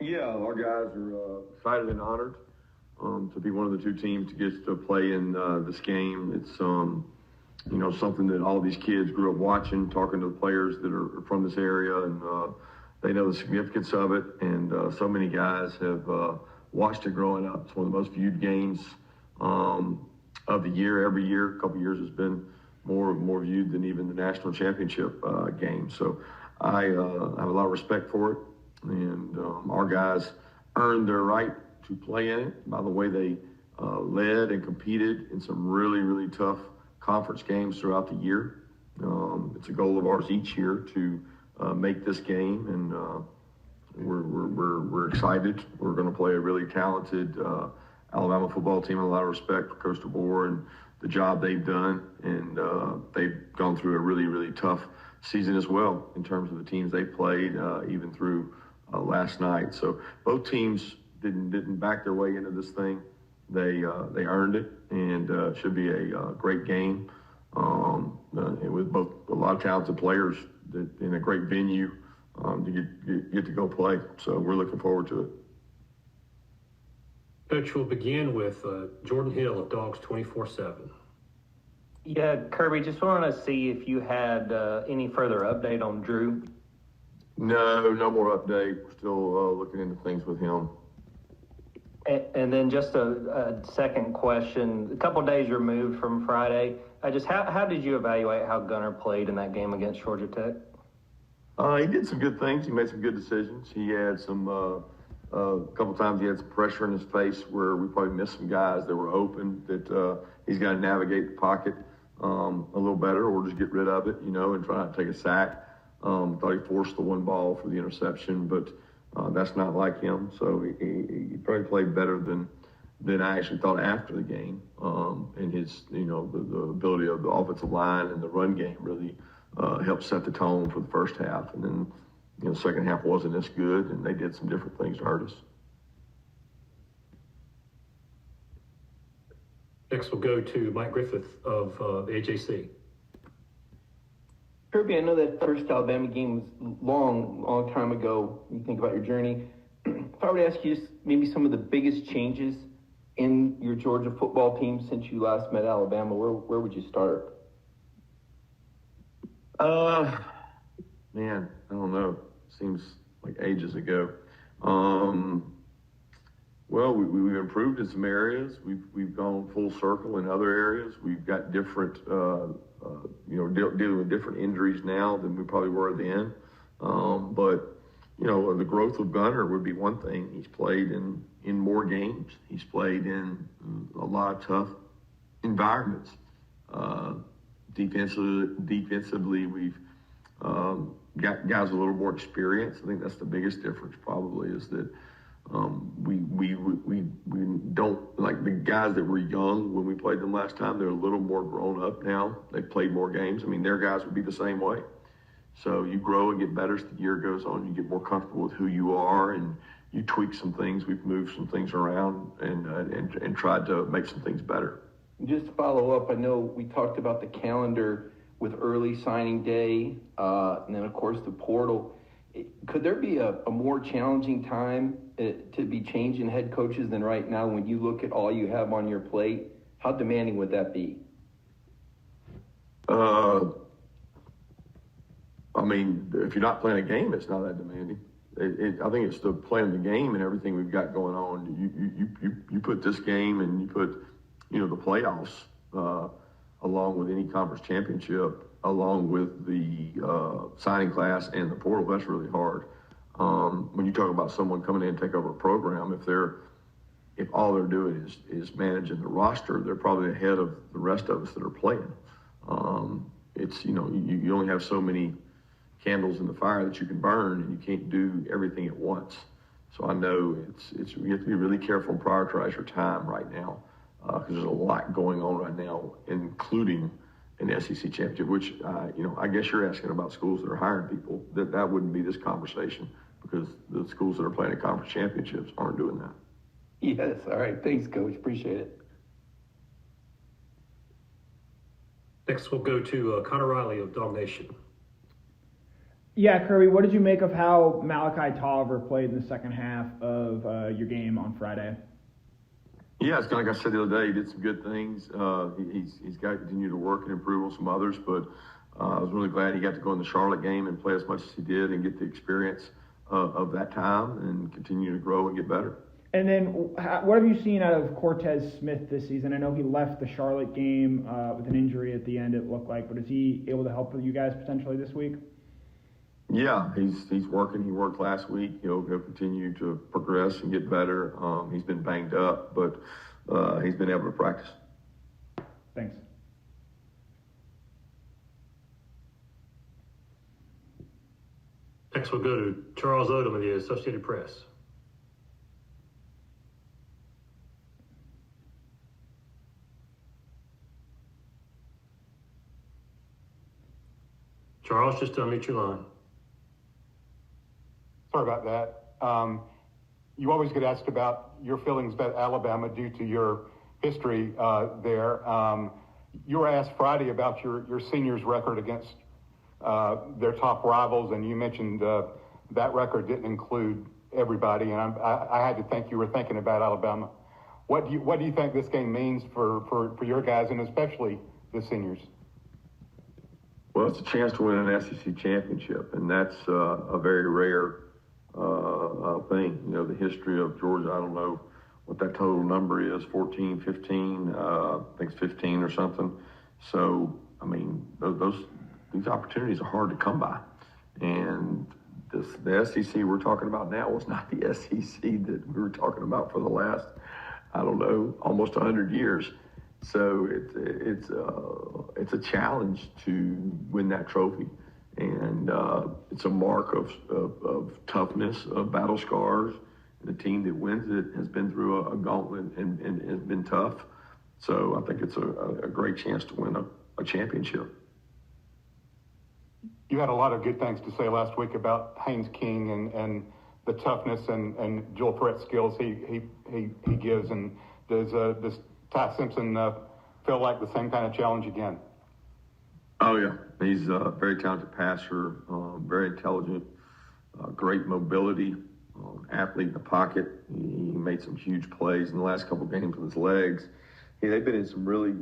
Yeah, our guys are excited and honored to be one of the two teams to get to play in this game. It's something that all these kids grew up watching, talking to the players that are from this area, and they know the significance of it. And so many guys have watched it growing up. It's one of the most viewed games of the year. Every year, a couple of years, has been more viewed than even the national championship game. So I have a lot of respect for it, and our guys earned their right to play in it by the way they led and competed in some really, really tough conference games throughout the year. It's a goal of ours each year to make this game, and we're excited. We're going to play a really talented Alabama football team. A lot of respect for Coach DeBoer and the job they've done, and they've gone through a really, really tough season as well in terms of the teams they played, even through last night. So both teams didn't back their way into this thing. They earned it, and it should be a great game with both a lot of talented players in a great venue to get to go play. So we're looking forward to it. Coach, we'll begin with Jordan Hill of Dogs 24/7. Yeah, Kirby, just wanted to see if you had any further update on Drew. No more update. We're still looking into things with him. And then just a second question. A couple days removed from Friday, how did you evaluate how Gunner played in that game against Georgia Tech? He did some good things. He made some good decisions. He had some a couple times he had some pressure in his face where we probably missed some guys that were open that he's got to navigate the pocket a little better, or just get rid of it, and try not to take a sack. Thought he forced the one ball for the interception, but that's not like him. So he probably played better than I actually thought after the game. And his, the ability of the offensive line and the run game really helped set the tone for the first half. And then, the second half wasn't as good, and they did some different things to hurt us. Next, we'll go to Mike Griffith of the AJC. Kirby, I know that first Alabama game was long time ago. You think about your journey. If I were to ask you maybe some of the biggest changes in your Georgia football team since you last met Alabama, where would you start? Man, I don't know. Seems like ages ago. Well, we've improved in some areas. We've gone full circle in other areas. We've got different, dealing with different injuries now than we probably were then. But the growth of Gunner would be one thing. He's played in more games. He's played in a lot of tough environments. Defensively, we've got guys a little more experience. I think that's the biggest difference probably, is that we don't, like the guys that were young when we played them last time, they're a little more grown up now. They've played more games. I mean, their guys would be the same way. So you grow and get better as the year goes on. You get more comfortable with who you are, and you tweak some things. We've moved some things around and tried to make some things better. Just to follow up, I know we talked about the calendar with early signing day, and then of course the portal. Could there be a more challenging time to be changing head coaches than right now when you look at all you have on your plate? How demanding would that be? I mean, if you're not playing a game, it's not that demanding. I think it's the playing the game and everything we've got going on. You put this game and you put, the playoffs along with any conference championship, along with the signing class and the portal. That's really hard. When you talk about someone coming in and take over a program, if all they're doing is managing the roster, they're probably ahead of the rest of us that are playing. It's, you only have so many candles in the fire that you can burn, and you can't do everything at once. So I know you have to be really careful and prioritize your time right now, because there's a lot going on right now, including an SEC championship, which, I guess you're asking about schools that are hiring people. That wouldn't be this conversation, because the schools that are playing at conference championships aren't doing that. Yes. All right. Thanks, Coach. Appreciate it. Next, we'll go to Connor Riley of DawgNation. Yeah, Kirby, what did you make of how Malachi Tolliver played in the second half of your game on Friday? Yeah, it's like I said the other day, he did some good things. He's got to continue to work and improve on some others, but I was really glad he got to go in the Charlotte game and play as much as he did and get the experience of that time and continue to grow and get better. And then what have you seen out of Cortez Smith this season? I know he left the Charlotte game with an injury at the end, it looked like, but is he able to help you guys potentially this week? Yeah, he's working. He worked last week. He'll continue to progress and get better. He's been banged up, but he's been able to practice. Thanks. Next, we'll go to Charles Odom of the Associated Press. Charles, just unmute your line. Sorry about that. You always get asked about your feelings about Alabama due to your history there. You were asked Friday about your seniors' record against their top rivals, and you mentioned that record didn't include everybody, and I had to think you were thinking about Alabama. What do you think this game means for your guys, and especially the seniors? Well, it's a chance to win an SEC championship, and that's a very rare thing. You know, the history of Georgia, I don't know what that total number is, 14, 15, I think it's 15 or something. So, I mean, these opportunities are hard to come by. And the SEC we're talking about now was not the SEC that we were talking about for the last, I don't know, almost 100 years. So it's a challenge to win that trophy, and it's a mark of toughness, of battle scars. And the team that wins it has been through a gauntlet and has been tough. So I think it's a great chance to win a championship. You had a lot of good things to say last week about Haynes King and the toughness and dual threat skills he gives. And does Ty Simpson feel like the same kind of challenge again? Oh, yeah. He's a very talented passer, very intelligent, great mobility, athlete in the pocket. He made some huge plays in the last couple of games with his legs. Yeah, they've been in some really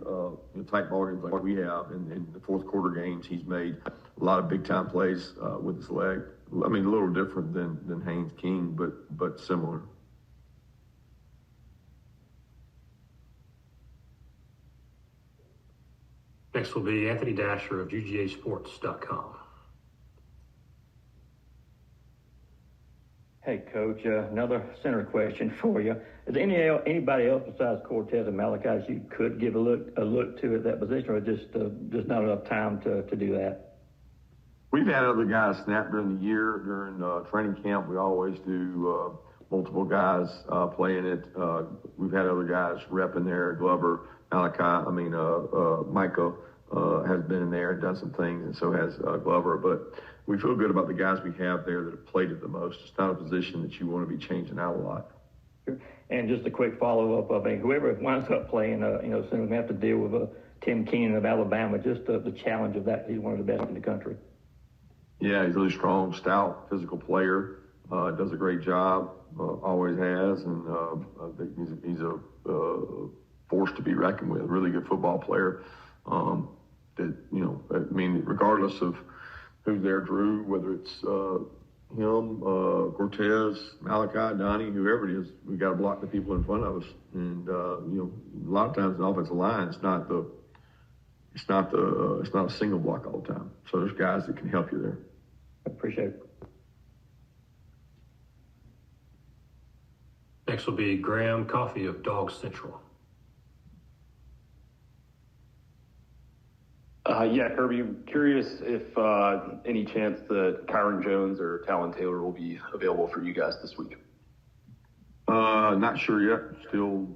tight ball games like we have. In the fourth quarter games, he's made a lot of big-time plays with his leg. I mean, a little different than Haynes King, but similar. Next will be Anthony Dasher of UGAsports.com. Hey, Coach, another center question for you. Is there anybody else besides Cortez and Malachi you could give a look to at that position, or just not enough time to do that? We've had other guys snap during the year. During training camp, we always do multiple guys playing it. We've had other guys repping there. Glover, Micah has been in there and done some things, and so has Glover. But we feel good about the guys we have there that have played it the most. It's not a position that you want to be changing out a lot. Sure. And just a quick follow-up, I mean, whoever winds up playing, soon we have to deal with Tim Keenan of Alabama, just the challenge of that. He's one of the best in the country. Yeah, he's really strong, stout, physical player, does a great job, always has, and I think he's a force to be reckoned with, really good football player. Regardless of who's there, Drew, whether it's him, Cortez, Malachi, Donnie, whoever it is, we got to block the people in front of us. And a lot of times in the offensive line, it's not a single block all the time. So there's guys that can help you there. I appreciate it. Next will be Graham Coffey of Dog Central. Kirby, I'm curious if any chance that Kyron Jones or Talon Taylor will be available for you guys this week. Not sure yet. Still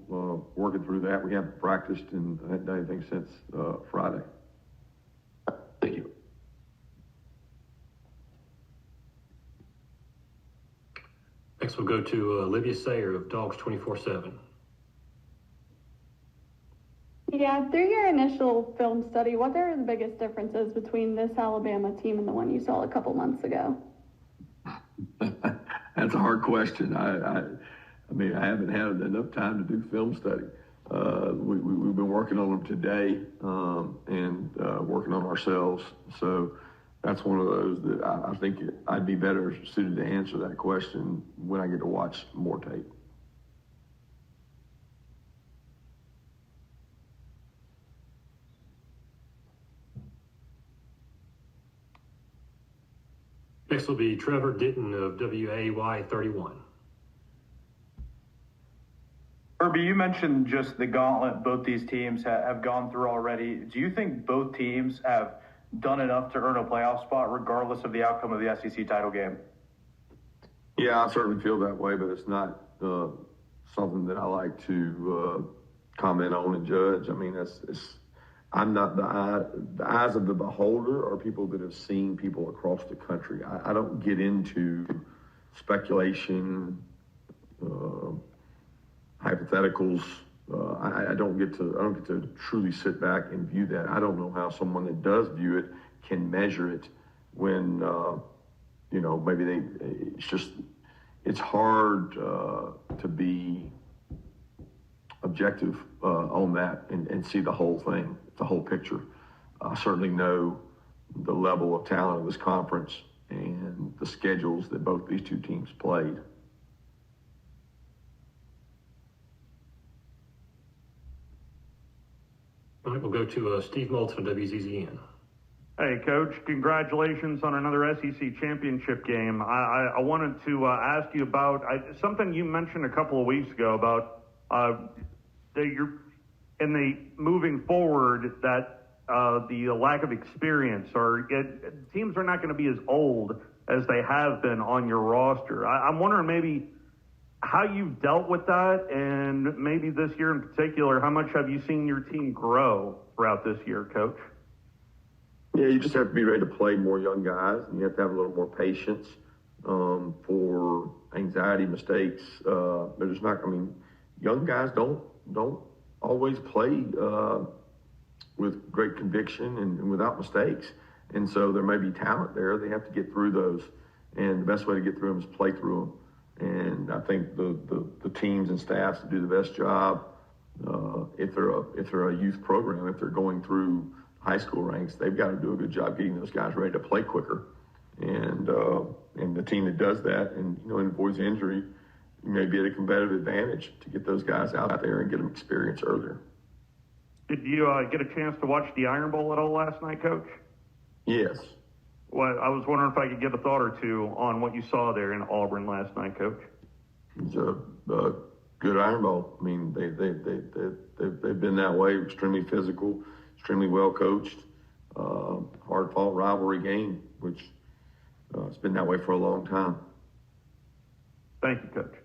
working through that. We haven't practiced and haven't done anything since Friday. Thank you. Next we'll go to Olivia Sayer of Dogs 24/7. Yeah, through your initial film study, what are the biggest differences between this Alabama team and the one you saw a couple months ago? That's a hard question. I mean, I haven't had enough time to do film study. We've been working on them today and working on ourselves. So that's one of those that I think I'd be better suited to answer that question when I get to watch more tape. Next will be Trevor Ditton of WAY 31. Kirby, you mentioned just the gauntlet both these teams have gone through already. Do you think both teams have done enough to earn a playoff spot regardless of the outcome of the SEC title game? Yeah, I certainly feel that way, but it's not something that I like to comment on and judge. I mean, I'm not the eyes of the beholder are people that have seen people across the country. I don't get into speculation, hypotheticals. I don't get to truly sit back and view that. I don't know how someone that does view it can measure it when maybe it's hard to be objective on that and see the whole thing, the whole picture. I certainly know the level of talent of this conference and the schedules that both these two teams played. All right, we'll go to Steve Moulton of WZZN. Hey, Coach, congratulations on another SEC championship game. I wanted to ask you about something you mentioned a couple of weeks ago about moving forward that the lack of experience teams are not going to be as old as they have been on your roster. I'm wondering maybe how you've dealt with that, and maybe this year in particular, how much have you seen your team grow throughout this year, Coach? Yeah, you just have to be ready to play more young guys, and you have to have a little more patience for anxiety, mistakes. They're just not. I mean, young guys don't always play with great conviction and without mistakes, and so there may be talent there. They have to get through those, and the best way to get through them is play through them. And I think the teams and staffs that do the best job, if they're a youth program, if they're going through high school ranks, they've got to do a good job getting those guys ready to play quicker. And the team that does that, and avoids injury, you may be at a competitive advantage to get those guys out there and get them experience earlier. Did you get a chance to watch the Iron Bowl at all last night, Coach? Yes. Well, I was wondering if I could get a thought or two on what you saw there in Auburn last night, Coach. It's a good Iron Bowl. I mean, they've been that way, extremely physical, extremely well coached, hard-fought rivalry game, which it's been that way for a long time. Thank you, Coach.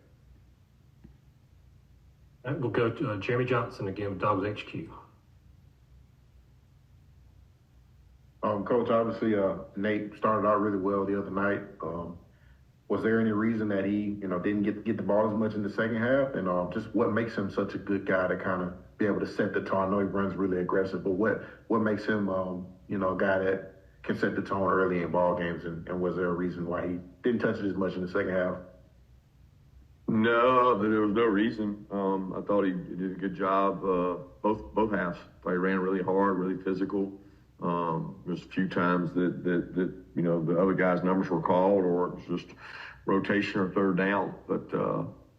All right, we'll go to Jeremy Johnson again with Dogs HQ. Coach, obviously, Nate started out really well the other night. Was there any reason that he, didn't get the ball as much in the second half? And just what makes him such a good guy to kind of be able to set the tone? I know he runs really aggressive, but what makes him, a guy that can set the tone early in ball games? And was there a reason why he didn't touch it as much in the second half? No, there was no reason. I thought he did a good job both halves. He ran really hard, really physical. There's a few times that the other guy's numbers were called, or it was just rotation or third down. But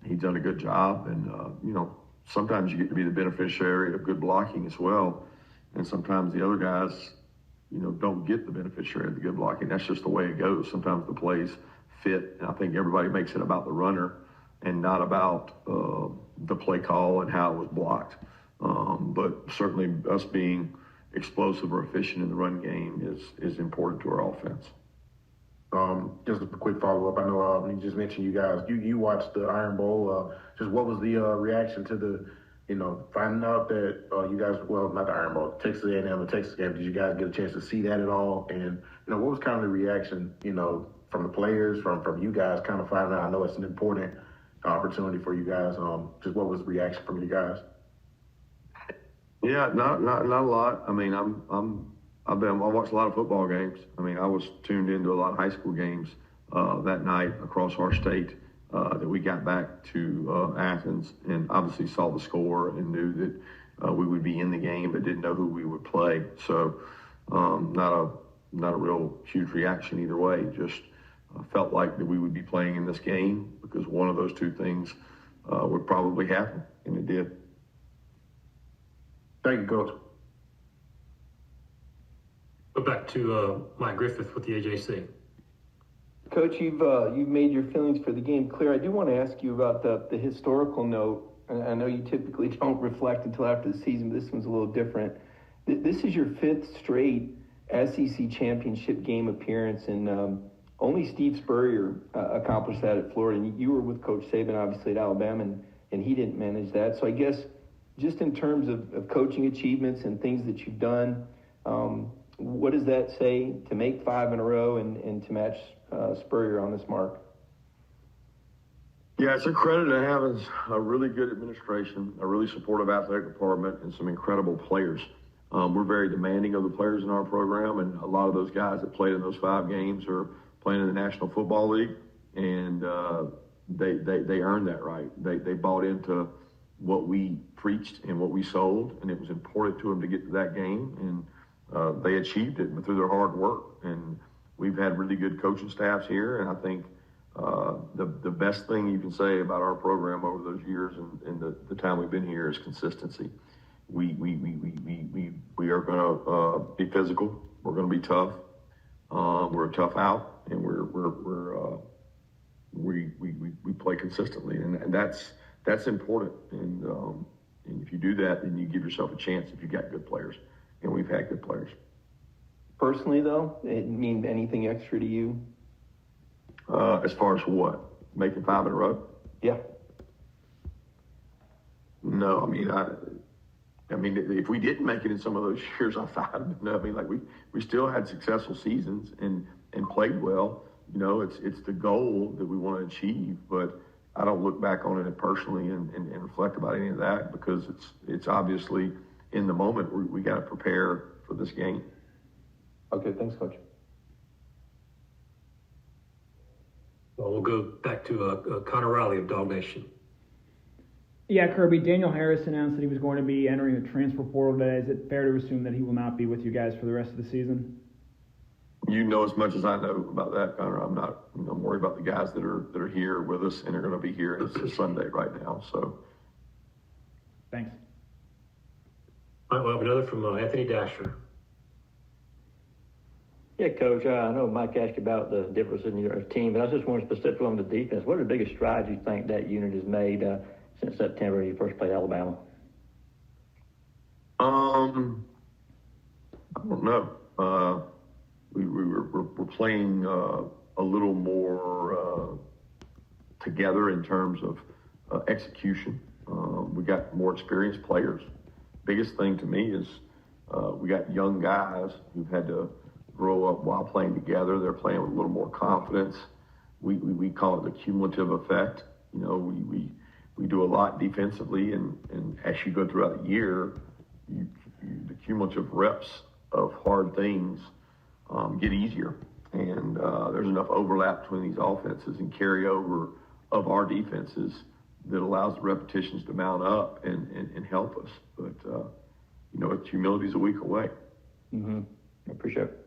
he's done a good job, and sometimes you get to be the beneficiary of good blocking as well, and sometimes the other guys don't get the beneficiary of the good blocking. That's just the way it goes. Sometimes the plays fit, and I think everybody makes it about the runner and not about the play call and how it was blocked. But certainly us being explosive or efficient in the run game is important to our offense. Just a quick follow-up. I know you just mentioned you guys, you watched the Iron Bowl. Just what was the reaction to the, finding out that you guys, well, not the Iron Bowl, Texas A&M, the Texas game. Did you guys get a chance to see that at all? And, what was kind of the reaction, from the players, from you guys kind of finding out? I know it's an important opportunity for you guys. Just what was the reaction from you guys? Yeah, not a lot. I mean, I watched a lot of football games. I mean, I was tuned into a lot of high school games that night across our state that we got back to Athens, and obviously saw the score and knew that we would be in the game, but didn't know who we would play. So not a real huge reaction either way. Just felt like that we would be playing in this game because one of those two things would probably happen, and it did. Thank you, Coach. Go back to Mike Griffith with the AJC. Coach, you've made your feelings for the game clear. I do want to ask you about the historical note. I know you typically don't reflect until after the season, but this one's a little different. This is your 5th straight SEC championship game appearance, and only Steve Spurrier accomplished that at Florida. And you were with Coach Saban, obviously, at Alabama, and he didn't manage that. So I guess just in terms of coaching achievements and things that you've done, what does that say to make 5 in a row and to match Spurrier on this mark? Yeah, it's a credit to having a really good administration, a really supportive athletic department, and some incredible players. We're very demanding of the players in our program, and a lot of those guys that played in those 5 games are playing in the National Football League, and they earned that right. They bought into what we preached and what we sold, and it was important to them to get to that game, and they achieved it through their hard work. And we've had really good coaching staffs here, and I think the best thing you can say about our program over those years and the time we've been here is consistency. We are going to be physical. We're going to be tough. We're a tough out, and we play consistently, and that's important. And if you do that, then you give yourself a chance if you got good players, and we've had good players. Personally, though, it mean anything extra to you? As far as what? Making 5 in a row? Yeah. No, I mean, if we didn't make it in some of those years, I thought, no, I mean, like we still had successful seasons and played well. You know, it's the goal that we want to achieve, but I don't look back on it personally and reflect about any of that because it's obviously in the moment we got to prepare for this game. Okay, thanks, Coach. Well, we'll go back to Connor Riley of DawgNation. Yeah, Kirby, Daniel Harris announced that he was going to be entering the transfer portal today. Is it fair to assume that he will not be with you guys for the rest of the season? You know as much as I know about that, Connor. I'm not worried about the guys that are here with us and are going to be here. It's Sunday right now, so. Thanks. All right, we'll have another from Anthony Dasher. Yeah, Coach, I know Mike asked you about the difference in your team, but I just want specifically on the defense. What are the biggest strides you think that unit has made since September when you first played Alabama? I don't know. We're playing a little more together in terms of execution. We got more experienced players. Biggest thing to me is we got young guys who've had to grow up while playing together. They're playing with a little more confidence. We call it the cumulative effect. You know, we do a lot defensively, and as you go throughout the year, the cumulative reps of hard things get easier. And there's enough overlap between these offenses and carryover of our defenses that allows the repetitions to mount up and help us. But, humility is a week away. Mm-hmm. I appreciate it.